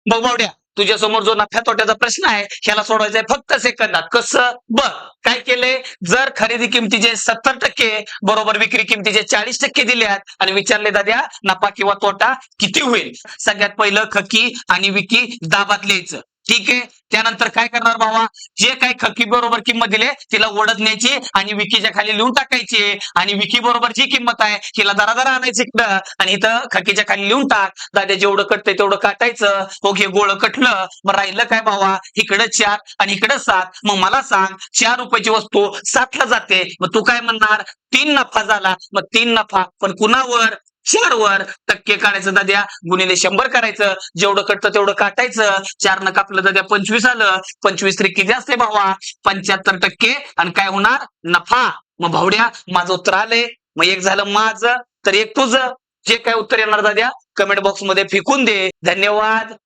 बघ बावड्या, तुझ्या समोर जो नफ्या तोट्याचा प्रश्न आहे ह्याला सोडवायचा आहे फक्त सेकंदात. कसं बघ, काय केलंय, जर खरेदी किमतीचे 70% बरोबर विक्री किमतीचे 40% दिल्यात आणि विचारले दाद्या नफा किंवा तोटा किती होईल. सगळ्यात पहिलं खकी आणि विकी दाबात लिहायचं. ठीक आहे. त्यानंतर काय करणार भावा, जे काही खकी बरोबर किंमत दिली तिला ओढत न्यायची आणि विकीच्या खाली लिहून टाकायची आणि विकी बरोबर जी किंमत आहे तिला दरा आणायची इकडं आणि इथं खकीच्या खाली लिहून टाक. दाद्या जेवढं कटतंय तेवढं काटायचं. हो घे गोळ कटलं. मग राहिलं काय भावा, इकडं 4 आणि इकडं 7. मग मला सांग, 4 रुपयाची वस्तू 7 ला जाते. मग तू काय म्हणणार, 3 नफा झाला. मग 3 नफा पण कुणावर, 4 वर. टक्के काढायचं दाद्या, गुणिले 100 करायचं. जेवढं कटतं तेवढं काटायचं. 4 न कापलं दाद्या 25 आलं. 25 त्रिक किती असते भावा, 75% आणि काय होणार, नफा. मग भावड्या माझं उत्तर आलंय. मग एक झालं माझं तर एक तुझं. जे काय उत्तर येणार दाद्या कमेंट बॉक्स मध्ये फेकून दे. धन्यवाद.